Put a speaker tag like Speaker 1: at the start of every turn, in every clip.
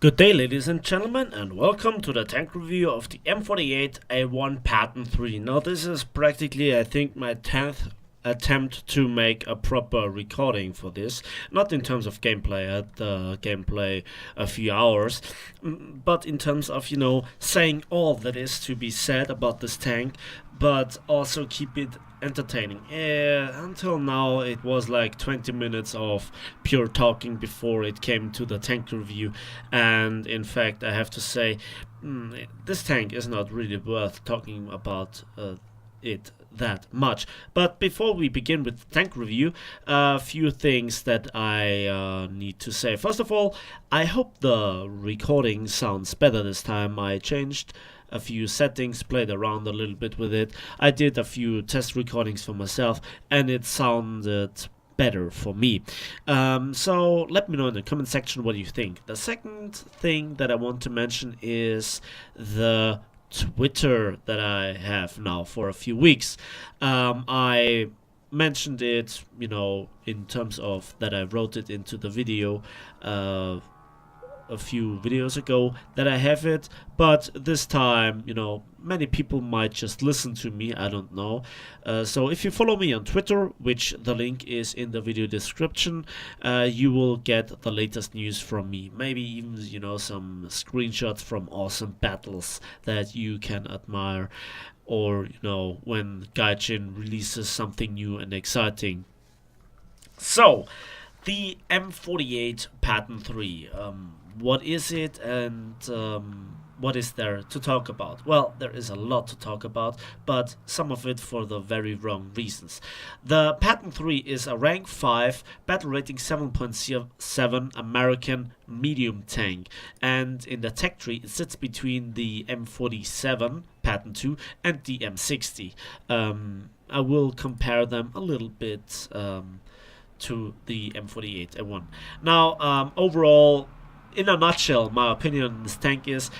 Speaker 1: Good day, ladies and gentlemen, and welcome to the tank review of the M48A1 Pattern 3. Now, this is practically, I think, my 10th attempt to make a proper recording for this. Not in terms of gameplay, I had the gameplay a few hours, but in terms of, saying all that is to be said about this tank, but also keep it entertaining. Until now it was like 20 minutes of pure talking before it came to the tank review, and in fact I have to say this tank is not really worth talking about it that much. But before we begin with the tank review, a few things that I need to say. First of all, I hope the recording sounds better this time. I changed a few settings, played around a little bit with it. I did a few test recordings for myself and it sounded better for me. So let me know in the comment section what you think. The second thing that I want to mention is the Twitter that I have now for a few weeks. I mentioned it, in terms of that I wrote it into the video a few videos ago that I have it, but this time, many people might just listen to me, I don't know. So if you follow me on Twitter, which the link is in the video description, you will get the latest news from me. Maybe even, some screenshots from awesome battles that you can admire, or, when Gaijin releases something new and exciting. So, the M48 Pattern 3. What is it, and what is there to talk about? Well, there is a lot to talk about, but some of it for the very wrong reasons. The Pattern 3 is a rank 5, battle rating 7.7 American medium tank, and in the tech tree it sits between the M47 Pattern 2 and the M60. I will compare them a little bit to the M48A1. Now, overall, in a nutshell, my opinion on this tank is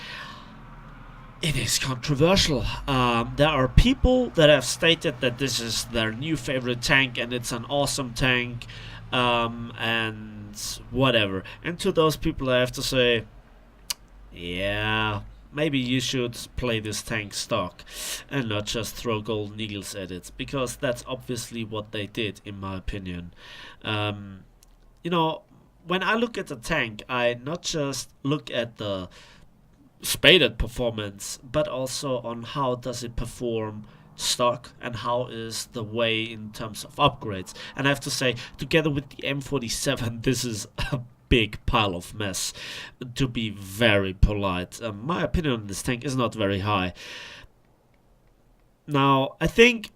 Speaker 1: it is controversial. There are people that have stated that this is their new favorite tank and it's an awesome tank, and whatever. And to those people I have to say, yeah, maybe you should play this tank stock and not just throw golden eagles at it, because that's obviously what they did, in my opinion. When I look at the tank, I not just look at the spaded performance, but also on how does it perform stock and how is the way in terms of upgrades. And I have to say, together with the M47, this is a big pile of mess, to be very polite. My opinion on this tank is not very high. Now, I think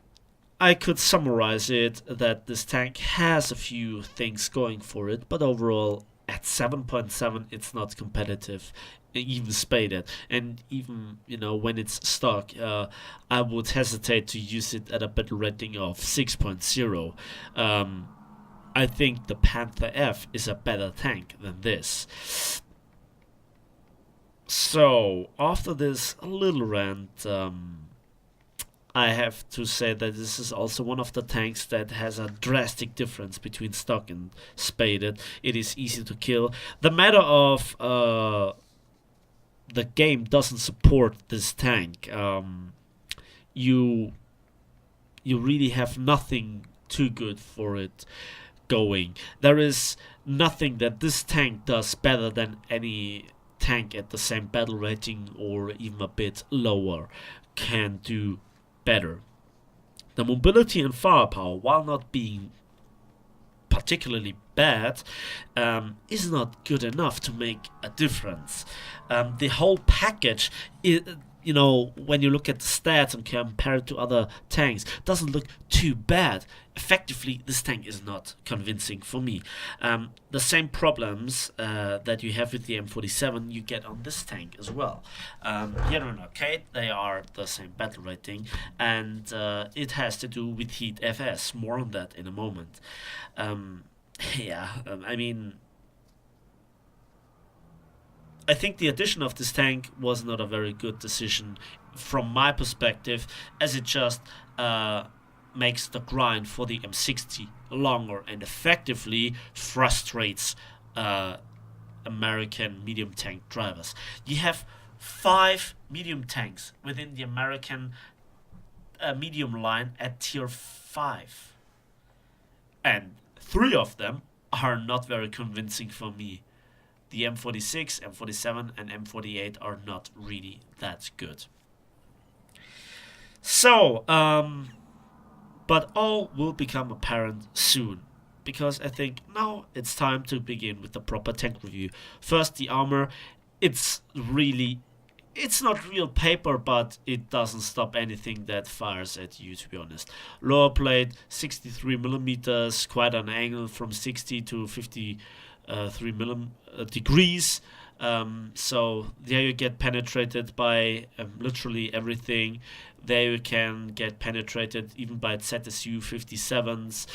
Speaker 1: I could summarize it that this tank has a few things going for it, but overall at 7.7 it's not competitive, even spaded. And even, when it's stock, I would hesitate to use it at a battle rating of 6.0. I think the Panther F is a better tank than this. So, after this little rant, I have to say that this is also one of the tanks that has a drastic difference between stock and spaded. It is easy to kill. The matter of the game doesn't support this tank. You really have nothing too good for it going. There is nothing that this tank does better than any tank at the same battle rating or even a bit lower can do better. The mobility and firepower, while not being particularly bad, is not good enough to make a difference. The whole package is, when you look at the stats and compare it to other tanks, doesn't look too bad. Effectively, this tank is not convincing for me. The same problems that you have with the M47 you get on this tank as well. Here in arcade, they are the same battle rating, and it has to do with heat FS. More on that in a moment. I think the addition of this tank was not a very good decision from my perspective, as it just makes the grind for the M60 longer and effectively frustrates American medium tank drivers. You have 5 medium tanks within the American medium line at tier 5. And 3 of them are not very convincing for me. The M46, M47, and M48 are not really that good. So, but all will become apparent soon, because I think now it's time to begin with the proper tank review. First, the armor. It's not real paper, but it doesn't stop anything that fires at you, to be honest. Lower plate, 63 millimeters, quite an angle from 60 to 53 degrees. So there you get penetrated by literally everything. There you can get penetrated even by ZSU 57s.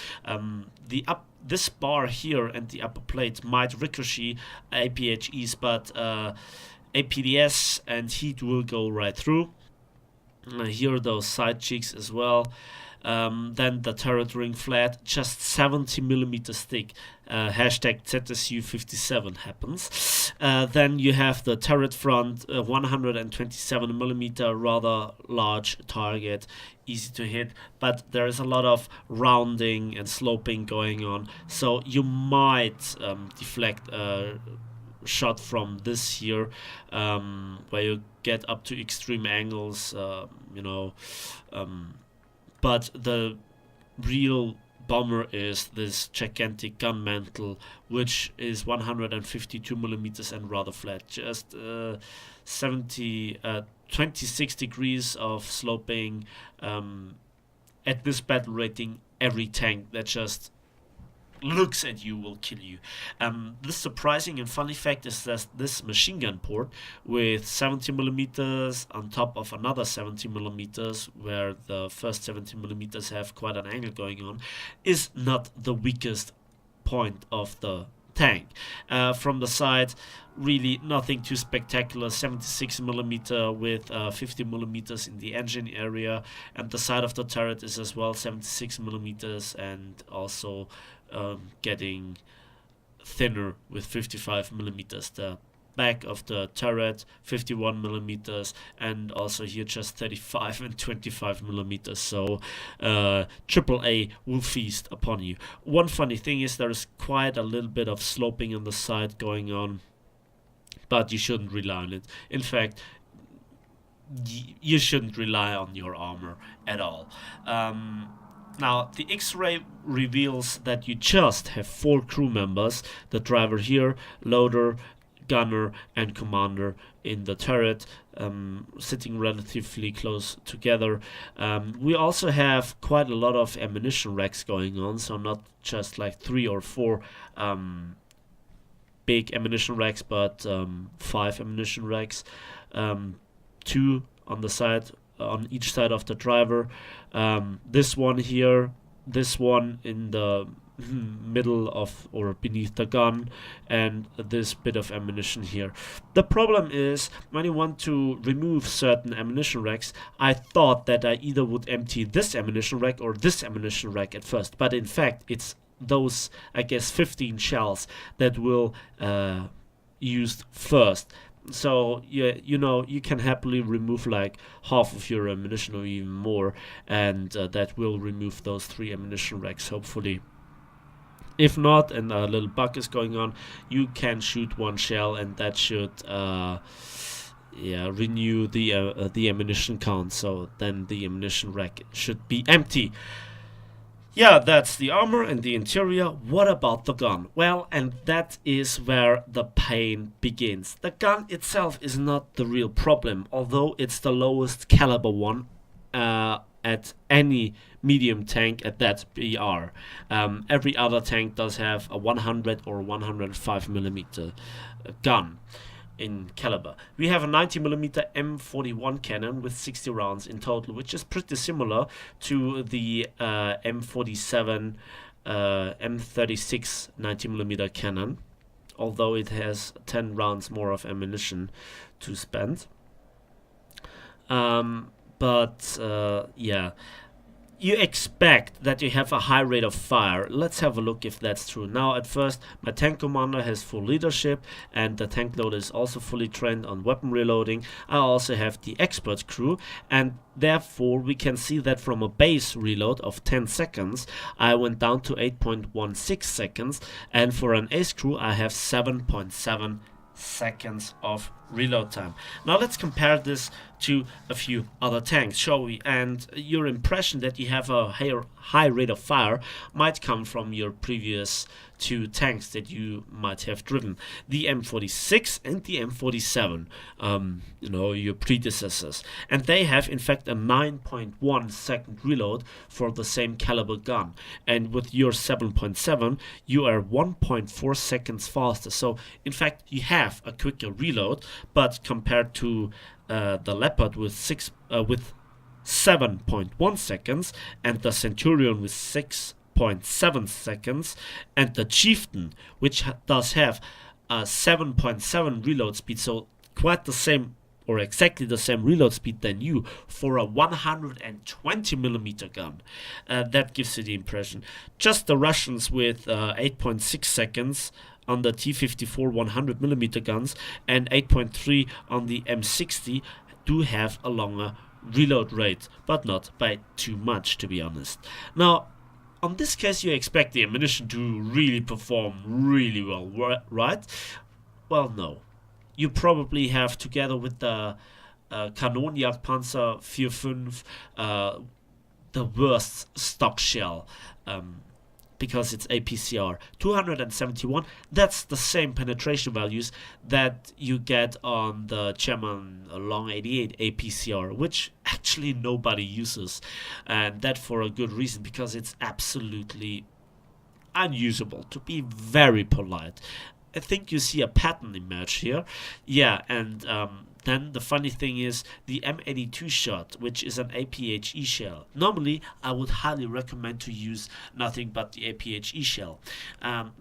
Speaker 1: This bar here and the upper plate might ricochet APHEs, but APDS and heat will go right through. Here are those side cheeks as well. Then the turret ring flat, just 70 millimeters thick. Hashtag ZSU57 happens. Then you have the turret front, 127 millimeter, rather large target, easy to hit, but there is a lot of rounding and sloping going on, so you might deflect a shot from this here, where you get up to extreme angles, but the real bomber is this gigantic gun mantle, which is 152 millimeters and rather flat, just 26 degrees of sloping. At this battle rating, every tank that just looks at you will kill you. The surprising and funny fact is that this machine gun port with 70 millimeters on top of another 70 millimeters, where the first 70 millimeters have quite an angle going on, is not the weakest point of the tank. From the side, really nothing too spectacular. 76 millimeter with 50 millimeters in the engine area, and the side of the turret is as well 76 millimeters and also getting thinner with 55 millimeters. The back of the turret 51 millimeters, and also here just 35 and 25 millimeters. So AAA will feast upon you. One funny thing is there is quite a little bit of sloping on the side going on, but you shouldn't rely on it. In fact, you shouldn't rely on your armor at all. Now, the X-ray reveals that you just have 4 crew members, the driver here, loader, gunner, and commander in the turret, sitting relatively close together. We also have quite a lot of ammunition racks going on, so not just like 3 or 4 big ammunition racks, but 5 ammunition racks, 2 on the side, on each side of the driver. This one here, this one in the middle of or beneath the gun, and this bit of ammunition here. The problem is when you want to remove certain ammunition racks, I thought that I either would empty this ammunition rack or this ammunition rack at first, but in fact it's those, I guess, 15 shells that will used first. So yeah, you can happily remove like half of your ammunition or even more, and that will remove those 3 ammunition racks hopefully. If not, and a little bug is going on, you can shoot 1 shell, and that should renew the ammunition count. So then the ammunition rack should be empty. Yeah, that's the armor and the interior. What about the gun? Well, and that is where the pain begins. The gun itself is not the real problem, although it's the lowest caliber one at any medium tank at that BR. Every other tank does have a 100 or 105 millimeter gun in caliber. We have a 90mm M41 cannon with 60 rounds in total, which is pretty similar to the M47 M36 90mm cannon, although it has 10 rounds more of ammunition to spend. Yeah, you expect that you have a high rate of fire. Let's have a look if that's true. Now, at first, my tank commander has full leadership, and the tank loader is also fully trained on weapon reloading. I also have the expert crew, and therefore we can see that from a base reload of 10 seconds, I went down to 8.16 seconds, and for an ace crew, I have 7.7 seconds of reload time. Now let's compare this to a few other tanks, shall we? And your impression that you have a high rate of fire might come from your previous two tanks that you might have driven, the M46 and the M47, your predecessors. And they have in fact a 9.1 second reload for the same caliber gun. And with your 7.7, you are 1.4 seconds faster. So in fact, you have a quicker reload, but compared to the Leopard with 7.1 seconds and the Centurion with 6.7 seconds and the Chieftain, which does have a 7.7 reload speed, so quite the same or exactly the same reload speed than you for a 120mm gun. That gives you the impression. Just the Russians with 8.6 seconds on the T-54 100mm guns and 8.3 on the M60 do have a longer reload rate, but not by too much, to be honest. Now, on this case, you expect the ammunition to really perform really well, right? Well, no. You probably have, together with the Kanonjagdpanzer 4.5, the worst stock shell, because it's APCR 271. That's the same penetration values that you get on the German Long 88 APCR, which actually nobody uses, and that for a good reason, because it's absolutely unusable, to be very polite. I think you see a pattern emerge here. Yeah, and then the funny thing is the M82 shot, which is an APHE shell. Normally, I would highly recommend to use nothing but the APHE shell.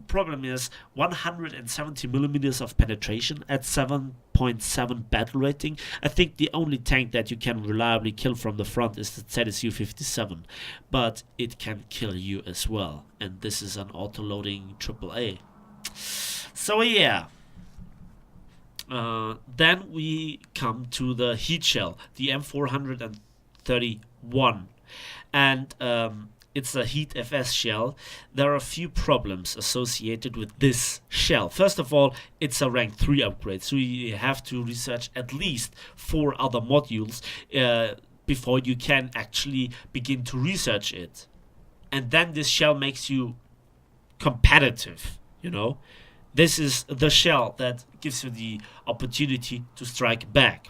Speaker 1: Problem is 170mm of penetration at 7.7 battle rating. I think the only tank that you can reliably kill from the front is the ZSU-57, but it can kill you as well. And this is an auto-loading AAA. So yeah. Then we come to the heat shell, the M431, and it's a heat FS shell. There are a few problems associated with this shell. First of all, it's a rank 3 upgrade, so you have to research at least 4 other modules before you can actually begin to research it. And then this shell makes you competitive, you know. This is the shell that gives you the opportunity to strike back.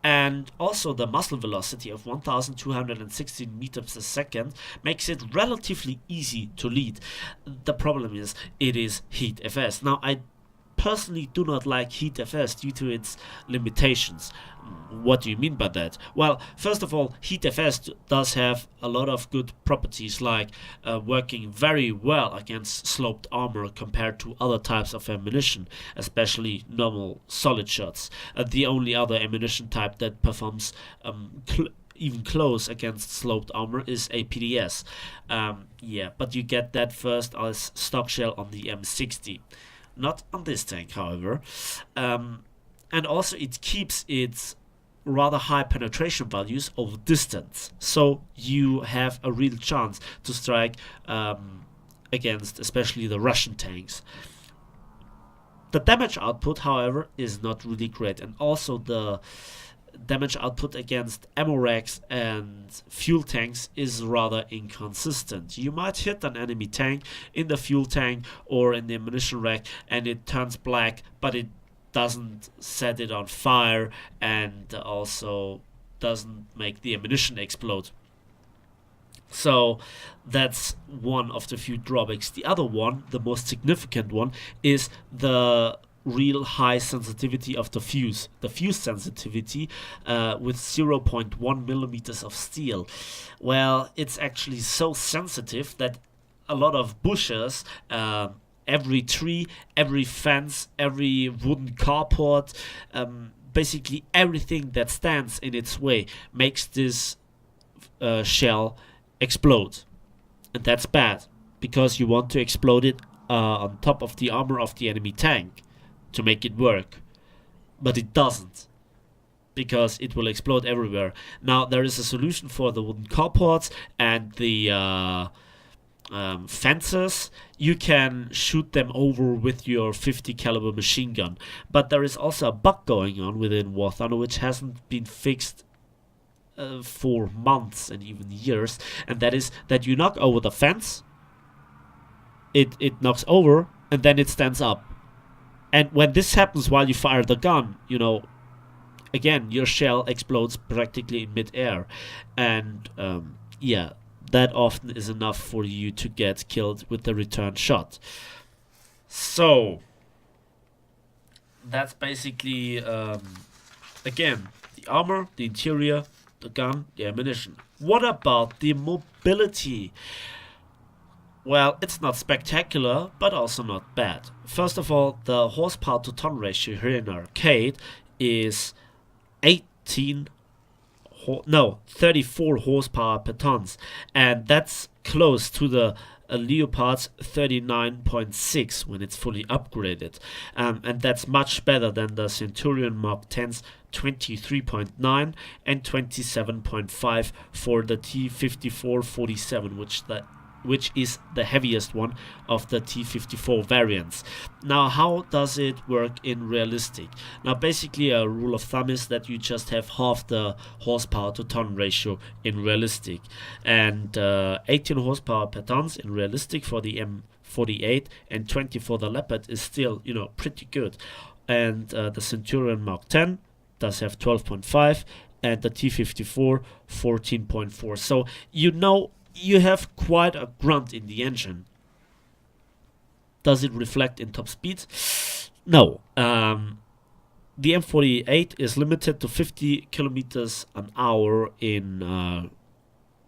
Speaker 1: And also the muzzle velocity of 1216 meters a second makes it relatively easy to lead. The problem is it is heat FS. Now, I personally do not like heat FS due to its limitations. What do you mean by that? Well, first of all, heat FS does have a lot of good properties, like working very well against sloped armor compared to other types of ammunition, especially normal solid shots. The only other ammunition type that performs even close against sloped armor is APDS. Yeah, but you get that first as stock shell on the M60. Not on this tank, however. And also it keeps its rather high penetration values over distance. So you have a real chance to strike against especially the Russian tanks. The damage output, however, is not really great. And also the damage output against ammo racks and fuel tanks is rather inconsistent. You might hit an enemy tank in the fuel tank or in the ammunition rack and it turns black, but it doesn't set it on fire and also doesn't make the ammunition explode. So that's one of the few drawbacks. The other one, the most significant one, is the real high sensitivity of the fuse. The fuse sensitivity with 0.1 millimeters of steel. Well, it's actually so sensitive that a lot of bushes, every tree, every fence, every wooden carport, basically everything that stands in its way makes this shell explode. And that's bad, because you want to explode it on top of the armor of the enemy tank to make it work. But it doesn't, because it will explode everywhere. Now, there is a solution for the wooden carports and the fences. You can shoot them over with your 50 caliber machine gun. But there is also a bug going on within War Thunder which hasn't been fixed for months and even years, and that is that you knock over the fence, it knocks over, and then it stands up. And when this happens while you fire the gun, again, your shell explodes practically in mid-air. And yeah, that often is enough for you to get killed with the return shot. So that's basically, again, the armor, the interior, the gun, the ammunition. What about the mobility? Well, it's not spectacular, but also not bad. First of all, the horsepower to ton ratio here in arcade is 34 horsepower per tons, and that's close to the Leopard's 39.6 when it's fully upgraded, and that's much better than the Centurion Mark 10's 23.9 and 27.5 for the T-54-47, which is the heaviest one of the T-54 variants. Now, how does it work in realistic? Now, basically a rule of thumb is that you just have half the horsepower to ton ratio in realistic, and 18 horsepower per tons in realistic for the M48 and 20 for the Leopard is still, pretty good. And the Centurion Mark 10 does have 12.5, and the T-54 14.4. So you have quite a grunt in the engine. Does it reflect in top speed? No. The M48 is limited to 50 kilometers an hour in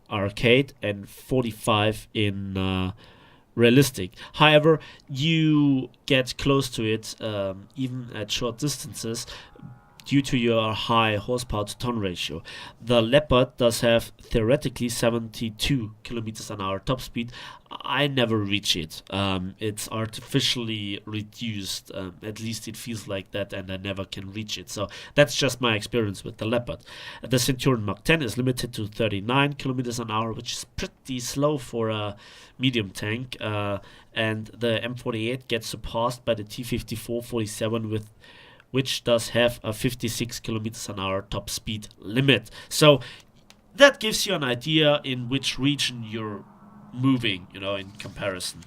Speaker 1: arcade and 45 in realistic. However, you get close to it even at short distances due to your high horsepower to ton ratio. The Leopard does have theoretically 72 kilometers an hour top speed. I never reach it. It's artificially reduced. At least it feels like that, and I never can reach it. So that's just my experience with the Leopard. The Centurion Mark 10 is limited to 39 kilometers an hour, which is pretty slow for a medium tank. And the M48 gets surpassed by the T-54-47 which does have a 56 kilometers an hour top speed limit. So that gives you an idea in which region you're moving, in comparison.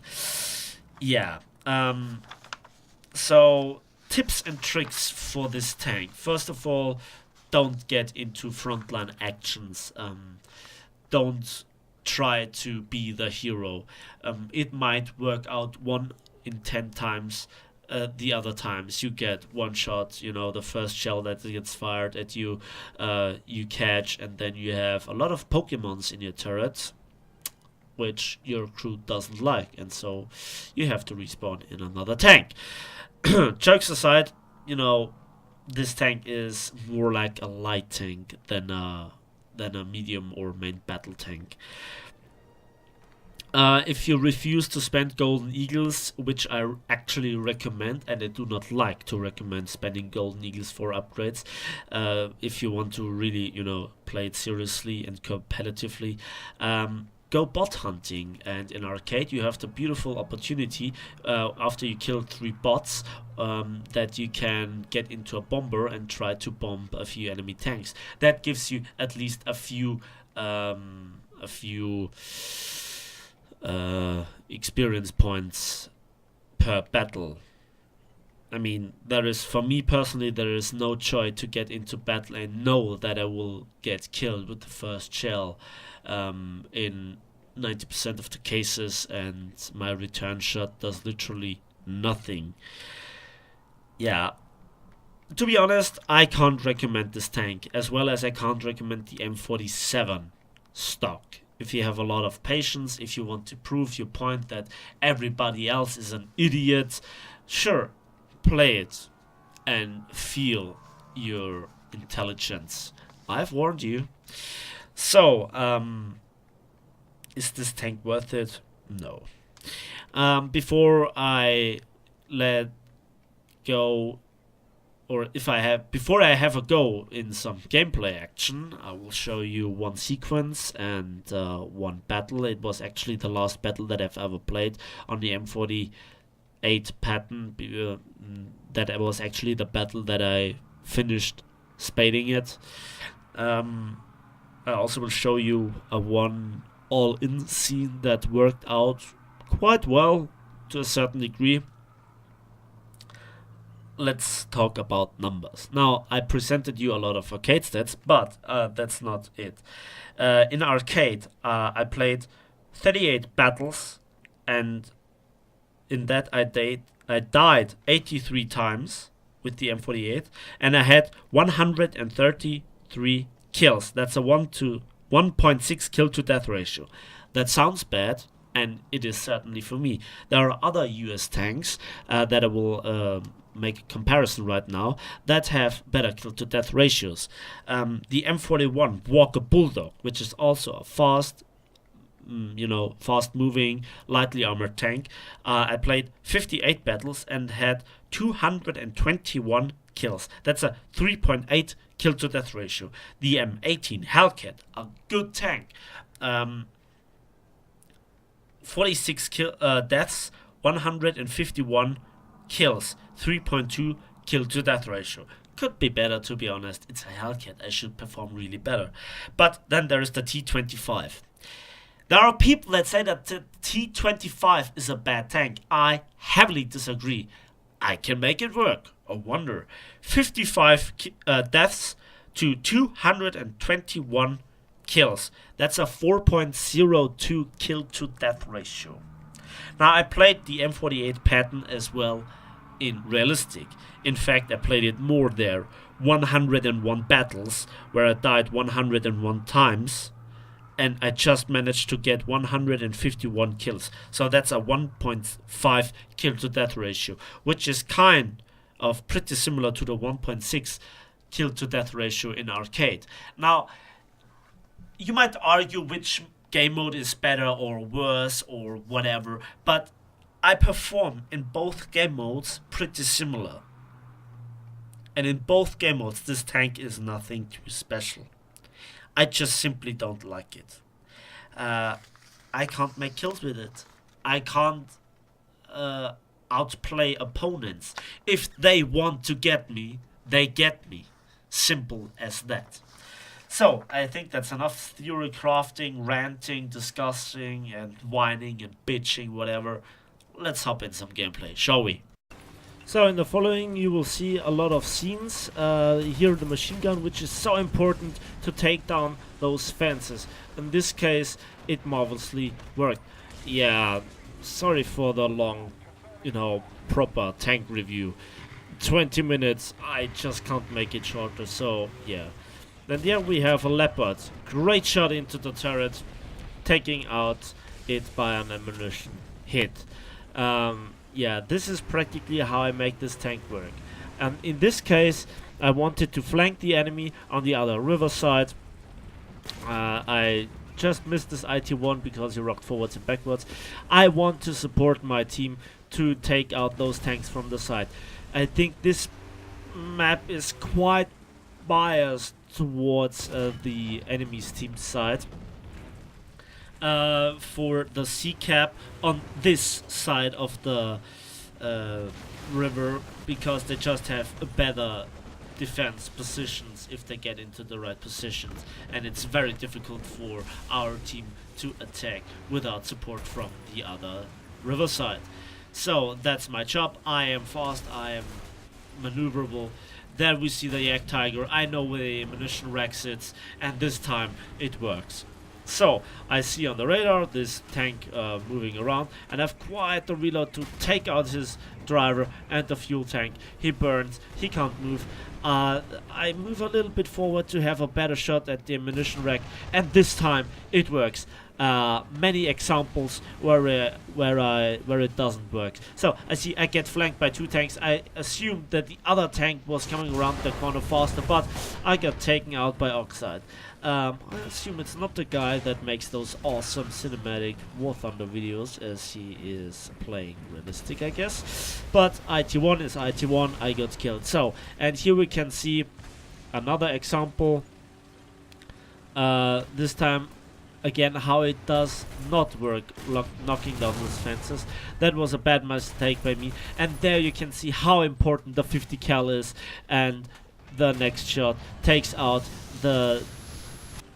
Speaker 1: Yeah. So tips and tricks for this tank. First of all, don't get into frontline actions. Don't try to be the hero. It might work out 1 in 10 times. The other times you get one shot, the first shell that gets fired at you, you catch, and then you have a lot of Pokemons in your turret, which your crew doesn't like, and so you have to respawn in another tank. Jokes aside, this tank is more like a light tank than a medium or main battle tank. If you refuse to spend Golden Eagles, which I actually recommend, and I do not like to recommend spending Golden Eagles for upgrades, if you want to really, play it seriously and competitively, go bot hunting. And in arcade, you have the beautiful opportunity, after you kill 3 bots, that you can get into a bomber and try to bomb a few enemy tanks. That gives you at least a few experience points per battle. I mean, for me personally, there is no joy to get into battle and know that I will get killed with the first shell in 90% of the cases, and my return shot does literally nothing. Yeah. To be honest, I can't recommend this tank, as well as I can't recommend the M47 stock. If you have a lot of patience, if you want to prove your point that everybody else is an idiot, sure, play it and feel your intelligence. I've warned you. So, Is this tank worth it? No. Before I let go, or if I have, before I have a go in some gameplay action, I will show you one sequence and one battle. It was actually the last battle that I've ever played on the M48 pattern. That was actually the battle that I finished spading it. I also will show you a one all-in scene that worked out quite well to a certain degree. Let's talk about numbers. Now, I presented you a lot of arcade stats, but that's not it. In arcade, I played 38 battles, and in that I died 83 times with the M48, and I had 133 kills. That's a 1.6 kill to death ratio. That sounds bad, and it is certainly for me. There are other US tanks that I will make a comparison right now that have better kill to death ratios. The M41 Walker Bulldog, which is also a fast moving, lightly armored tank. I played 58 battles and had 221 kills. That's a 3.8 kill to death ratio. The M18 Hellcat, a good tank. 46 deaths, 151 kills, 3.2 kill to death ratio. Could be better, to be honest. It's a Hellcat. I should perform really better. But then there is the T25. There are people that say that the T25 is a bad tank. I heavily disagree. I can make it work. A wonder. 55 deaths to 221 kills. That's a 4.02 kill to death ratio. Now, I played the M48 pattern as well in realistic. In fact, I played it more there. 101 battles, where I died 101 times. And I just managed to get 151 kills. So that's a 1.5 kill to death ratio, which is kind of pretty similar to the 1.6 kill to death ratio in arcade. Now, you might argue which game mode is better or worse or whatever, but I perform in both game modes pretty similar. And in both game modes, this tank is nothing too special. I just simply don't like it. I can't make kills with it. I can't outplay opponents. If they want to get me, they get me. Simple as that. So, I think that's enough theory crafting, ranting, discussing, and whining and bitching, whatever. Let's hop in some gameplay, shall we? So in the following you will see a lot of scenes. Here the machine gun, which is so important to take down those fences. In this case it marvelously worked. Yeah, sorry for the long, proper tank review. 20 minutes, I just can't make it shorter, so yeah. Then here we have a Leopard. Great shot into the turret, taking out it by an ammunition hit. Yeah, this is practically how I make this tank work. And in this case, I wanted to flank the enemy on the other riverside. I just missed this IT-1 because he rocked forwards and backwards. I want to support my team to take out those tanks from the side. I think this map is quite biased towards the enemy's team side. For the sea cap on this side of the river, because they just have a better defense positions if they get into the right positions, and it's very difficult for our team to attack without support from the other riverside. So that's my job. I am fast, I am maneuverable. There we see the Yak Tiger. I know where the ammunition rack sits, and this time it works. So, I see on the radar this tank moving around, and I have quite the reload to take out his driver and the fuel tank. He burns, he can't move. I move a little bit forward to have a better shot at the ammunition rack, and this time it works. many examples where it doesn't work. So I see I get flanked by 2 tanks. I assumed that the other tank was coming around the corner faster, but I got taken out by Oxide. I assume it's not the guy that makes those awesome cinematic War Thunder videos, as he is playing realistic, I guess. But IT1 is IT1, I got killed. So, and here we can see another example. This time, again, how it does not work, knocking down those fences. That was a bad mistake by me. And there you can see how important the 50 cal is, and the next shot takes out the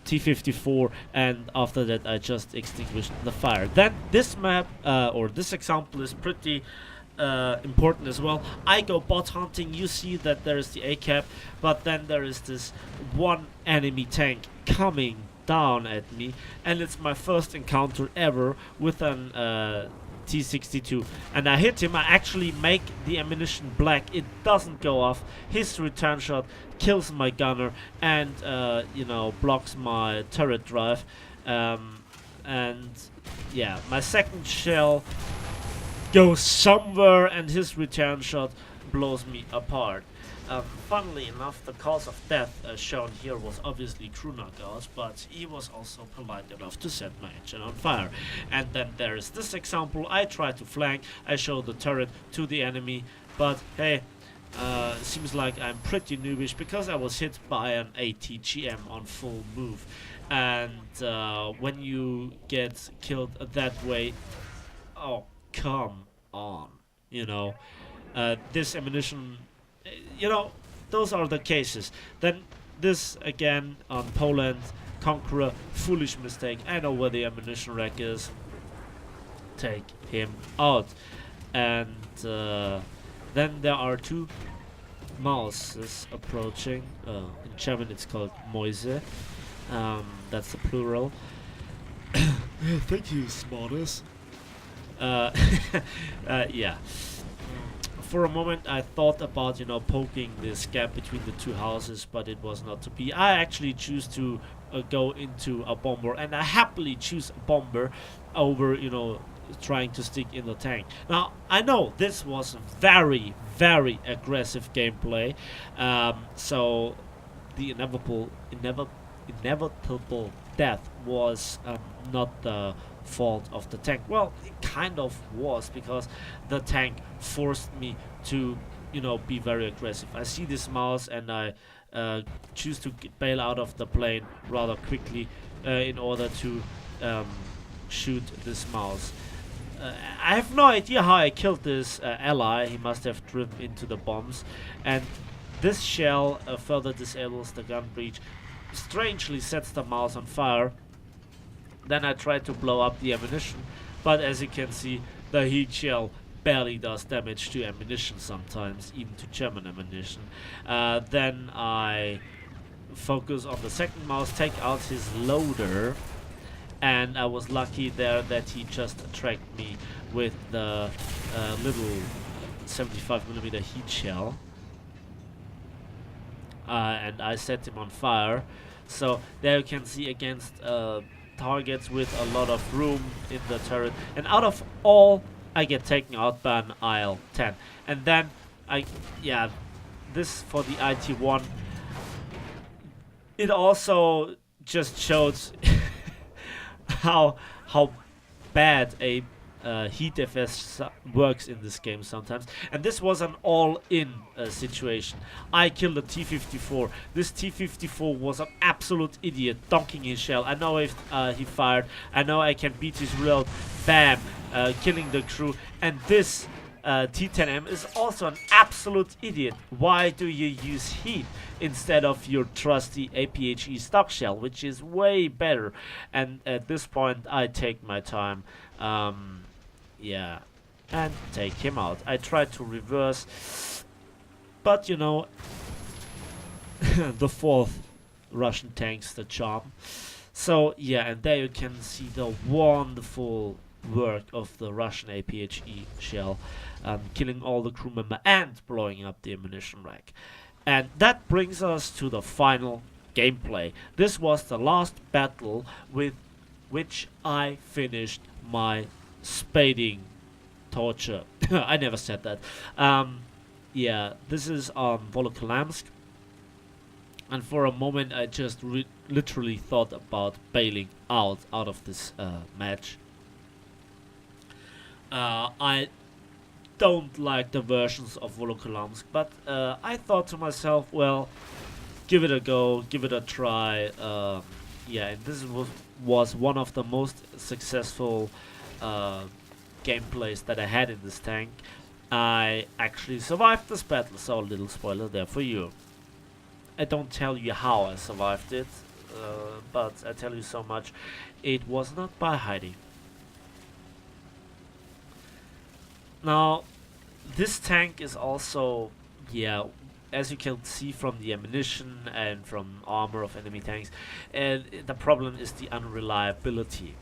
Speaker 1: T-54, and after that I just extinguished the fire. Then this map, or this example, is pretty important as well. I go bot hunting. You see that there is the A-cap, but then there is this one enemy tank coming down at me, and it's my first encounter ever with an T-62, and I hit him. I actually make the ammunition black. It doesn't go off. His return shot kills my gunner and you know, blocks my turret drive, and yeah, my second shell goes somewhere and his return shot blows me apart. Funnily enough, the cause of death shown here was obviously crew knockout, but he was also polite enough to set my engine on fire. And then there is this example. I try to flank, I show the turret to the enemy, but hey, seems like I'm pretty noobish because I was hit by an ATGM on full move. And when you get killed that way, oh, come on, you know, this ammunition, you know, those are the cases. Then this again on Poland, Conqueror, foolish mistake. I know where the ammunition rack is. Take him out. And then there are 2 mouses approaching. In German it's called Mäuse. That's the plural. Thank you, smartest. Yeah. For a moment I thought about, you know, poking this gap between the 2 houses, but it was not to be. I actually choose to go into a bomber, and I happily choose a bomber over, you know, trying to stick in the tank. Now I know this was very, very aggressive gameplay, so the inevitable death was not the fault of the tank. Well, it kind of was, because the tank forced me to, you know, be very aggressive. I see this mouse and I choose to bail out of the plane rather quickly in order to shoot this mouse. I have no idea how I killed this ally. He must have driven into the bombs, and this shell further disables the gun breech, strangely sets the mouse on fire. Then I try to blow up the ammunition, but as you can see, the heat shell barely does damage to ammunition sometimes, even to German ammunition. Then I focus on the second mouse, take out his loader, and I was lucky there that he just tracked me with the little 75mm heat shell. And I set him on fire. So there you can see, against targets with a lot of room in the turret, and out of all I get taken out by an IL-10. And then this for the IT1, it also just shows how bad a heat FS works in this game sometimes. And this was an all-in situation. I killed a T-54. This T-54 was an absolute idiot, donking his shell. I know if he fired, I know I can beat his reload. Bam, killing the crew. And this T-10M is also an absolute idiot. Why do you use heat instead of your trusty APHE stock shell, which is way better? And at this point I take my time, yeah, and take him out. I tried to reverse, but you know, the 4th Russian tank's the charm. So yeah, and there you can see the wonderful work of the Russian APHE shell, killing all the crew member and blowing up the ammunition rack. And that brings us to the final gameplay. This was the last battle with which I finished my spading torture. I never said that. Yeah, this is on Volokholamsk, and for a moment I just literally thought about bailing out of this match. I don't like the versions of Volokholamsk, but I thought to myself, well, give it a go, give it a try. Yeah, and this was one of the most successful gameplays that I had in this tank. I actually survived this battle, so a little spoiler there for you. I don't tell you how I survived it, but I tell you so much. It was not by hiding. Now, this tank is also, yeah, as you can see from the ammunition and from armor of enemy tanks, and the problem is the unreliability.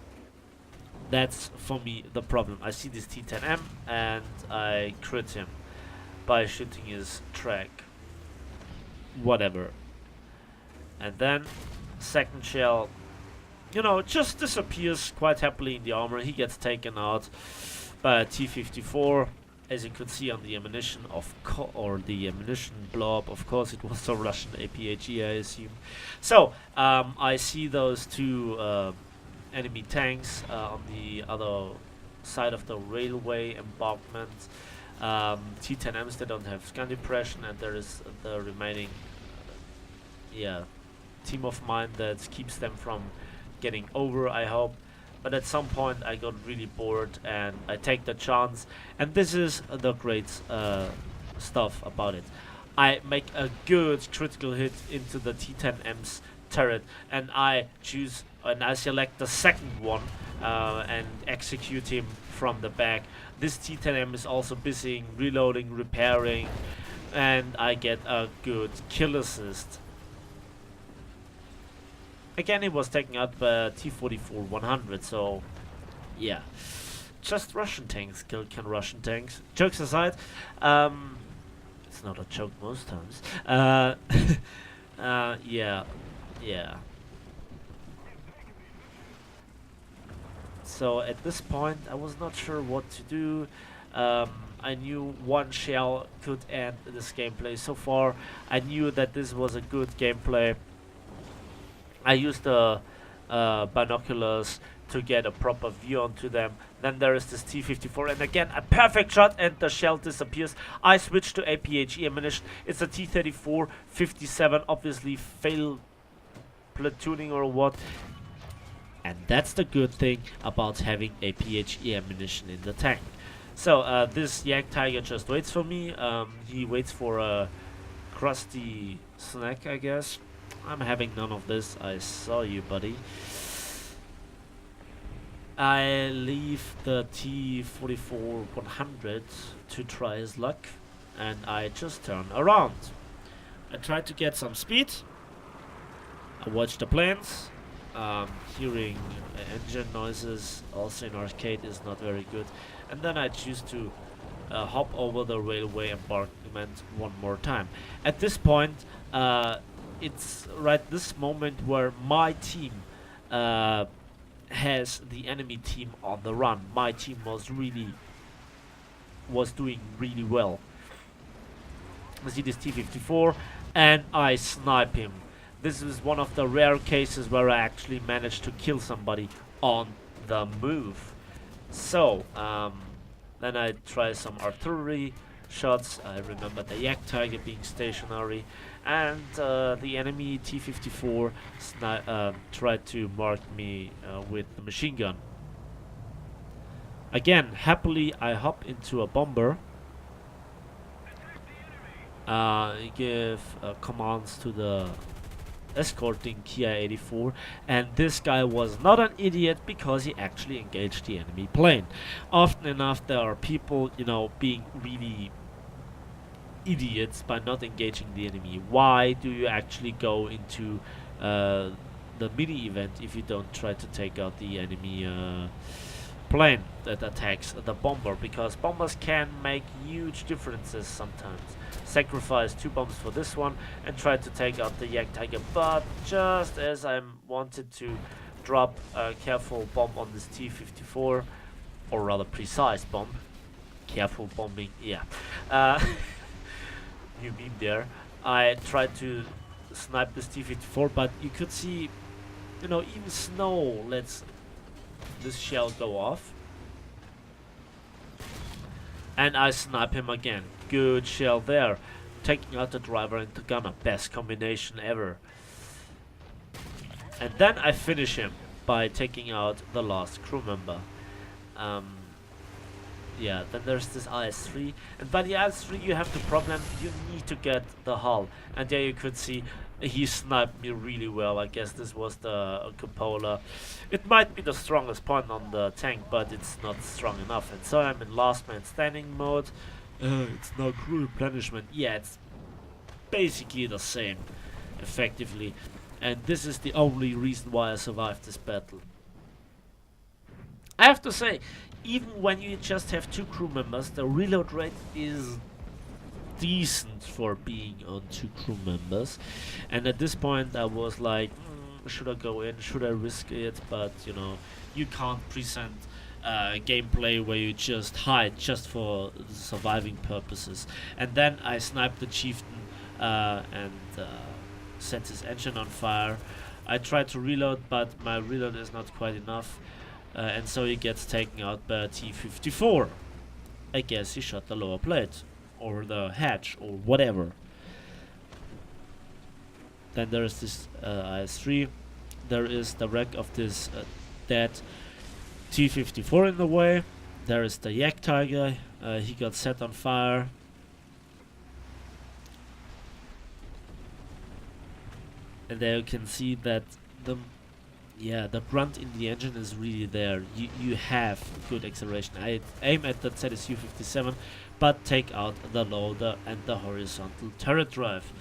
Speaker 1: That's, for me, the problem. I see this T10M and I crit him by shooting his track. Whatever. And then, second shell, you know, just disappears quite happily in the armor. He gets taken out by a T-54. As you could see on the ammunition, or the ammunition blob, of course, it was a Russian APHE, I assume. So, I see those two enemy tanks on the other side of the railway embankment. T-10Ms, they don't have scan depression, and there is the remaining team of mine that keeps them from getting over, I hope. But at some point I got really bored and I take the chance, and this is the great stuff about it. I make a good critical hit into the T-10M's turret, and I select the second one and execute him from the back. This T-10M is also busy reloading, repairing, and I get a good kill assist. Again, it was taken out by T-44-100, so yeah. Just Russian tanks can Russian tanks. Jokes aside, it's not a joke most times. Yeah. So at this point, I was not sure what to do. I knew one shell could end this gameplay. So far, I knew that this was a good gameplay. I used the binoculars to get a proper view onto them. Then there is this T-54, and again a perfect shot, and the shell disappears. I switch to APHE ammunition. It's a T-34-57, obviously fail platooning or what. And that's the good thing about having APHE ammunition in the tank. So this Yak Tiger just waits for me. He waits for a crusty snack, I guess. I'm having none of this. I saw you, buddy. I leave the T-44-100 to try his luck, and I just turn around. I try to get some speed. I watch the planes. Hearing engine noises also in arcade is not very good. And then I choose to hop over the railway embankment one more time. At this point, it's right this moment where my team has the enemy team on the run. My team was doing really well. I see this T-54 and I snipe him. This is one of the rare cases where I actually managed to kill somebody on the move. So then I try some artillery shots. I remember the Yak Tiger being stationary, and the enemy T-54 tried to mark me with the machine gun. Again, happily I hop into a bomber, give commands to the escorting Kia 84, and this guy was not an idiot because he actually engaged the enemy plane. Often enough there are people, you know, being really idiots by not engaging the enemy. Why do you actually go into the mini event if you don't try to take out the enemy plane that attacks the bomber? Because bombers can make huge differences sometimes. Sacrifice 2 bombs for this one and try to take out the Yak Tiger, but just as I wanted to drop a careful bomb on this T-54, or rather precise bomb. Careful bombing, yeah. New meme there. I tried to snipe this T-54, but you could see, you know, even snow lets this shell go off. And I snipe him again. Good shell there. Taking out the driver and the gunner. Best combination ever. And then I finish him by taking out the last crew member. Yeah, then there's this IS-3. And by the IS-3 you have the problem, you need to get the hull. And there you could see he sniped me really well. I guess this was the cupola. It might be the strongest point on the tank, but it's not strong enough. And so I'm in last man standing mode. It's no crew replenishment. Yeah, it's basically the same, effectively. And this is the only reason why I survived this battle. I have to say, even when you just have 2 crew members, the reload rate is decent for being on 2 crew members. And at this point I was like, should I go in, should I risk it? But you know, you can't present gameplay where you just hide just for surviving purposes. And then I sniped the chieftain and set his engine on fire. I tried to reload, but my reload is not quite enough, and so he gets taken out by a T-54. I guess he shot the lower plate or the hatch or whatever. Then there is this IS-3. There is the wreck of this dead T-54 in the way. There is the Yak Tiger. He got set on fire. And there you can see that the grunt in the engine is really there. You have good acceleration. I aim at the ZSU-57, but take out the loader and the horizontal turret drive.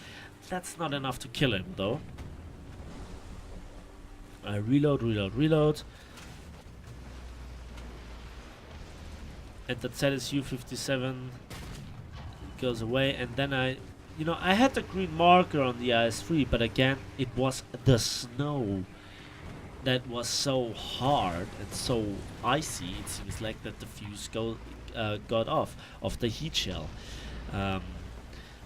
Speaker 1: That's not enough to kill him though. I reload. And the ZSU-57 goes away, and then I had the green marker on the IS-3, but again, it was the snow that was so hard and so icy. It seems like that the fuse got off of the heat shell.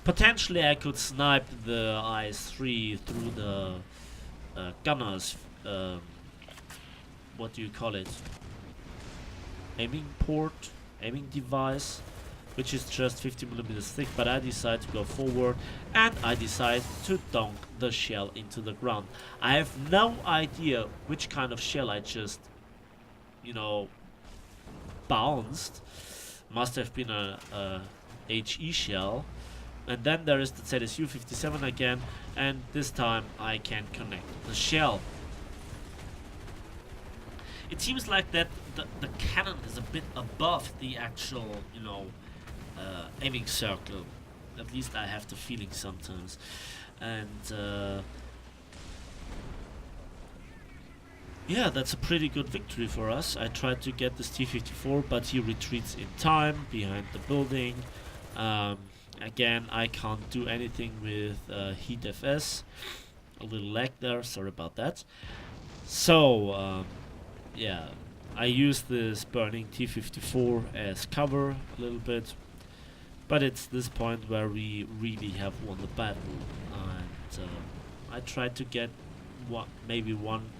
Speaker 1: Potentially I could snipe the IS-3 through the gunner's, what do you call it, aiming device, which is just 50mm thick, but I decide to go forward and I decide to dunk the shell into the ground. I have no idea which kind of shell I just, bounced. Must have been a HE shell. And then there is the ZSU-57 again, and this time I can connect the shell. It seems like that the cannon is a bit above the actual, aiming circle. At least I have the feeling sometimes. And yeah, that's a pretty good victory for us. I tried to get this T-54, but he retreats in time behind the building. Again, I can't do anything with Heat FS. A little lag there, sorry about that. So, yeah, I used this burning T-54 as cover a little bit. But it's this point where we really have won the battle. And I tried to get maybe one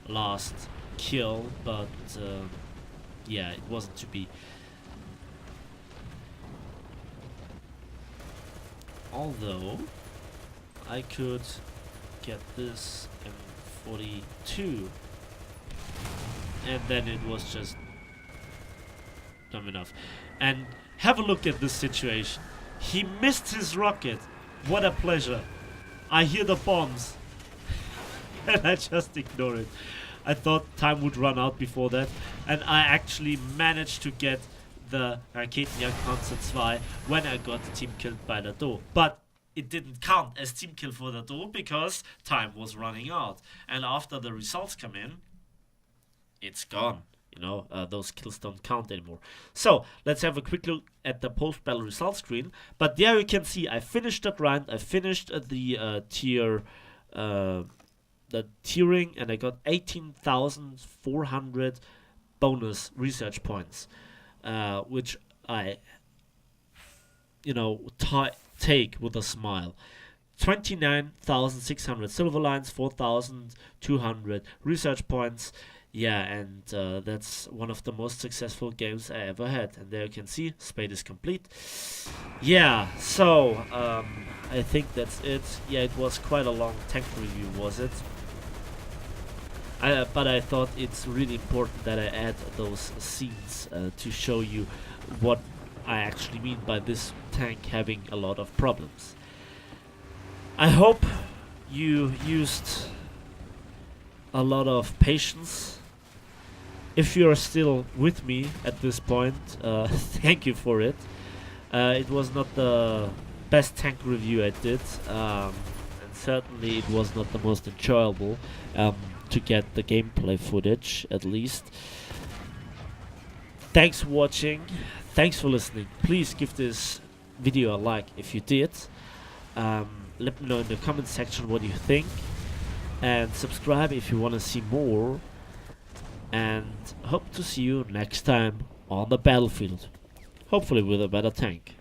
Speaker 1: last kill, but yeah, it wasn't to be. Although I could get this M42, and then it was just dumb enough. And have a look at this situation. He missed his rocket. What a pleasure. I hear the bombs and I just ignore it. I thought time would run out before that, and I actually managed to get the Raketenjagd Panzer 2 when I got the team killed by the door. But it didn't count as team kill for the door because time was running out. And after the results come in, it's gone. Those kills don't count anymore. So let's have a quick look at the post-battle results screen. But there you can see I finished the grind. I finished the tier the tiering, and I got 18,400 bonus research points, which I, take with a smile. 29,600 silver lines, 4,200 research points. Yeah, and that's one of the most successful games I ever had. And there you can see, Spade is complete. Yeah, so I think that's it. Yeah, it was quite a long tank review, was it? But I thought it's really important that I add those scenes to show you what I actually mean by this tank having a lot of problems. I hope you used a lot of patience. If you are still with me at this point, thank you for it. It was not the best tank review I did, and certainly it was not the most enjoyable to get the gameplay footage, at least. Thanks for watching, thanks for listening. Please give this video a like if you did. Let me know in the comment section what you think, and subscribe if you want to see more, and hope to see you next time on the battlefield, hopefully with a better tank.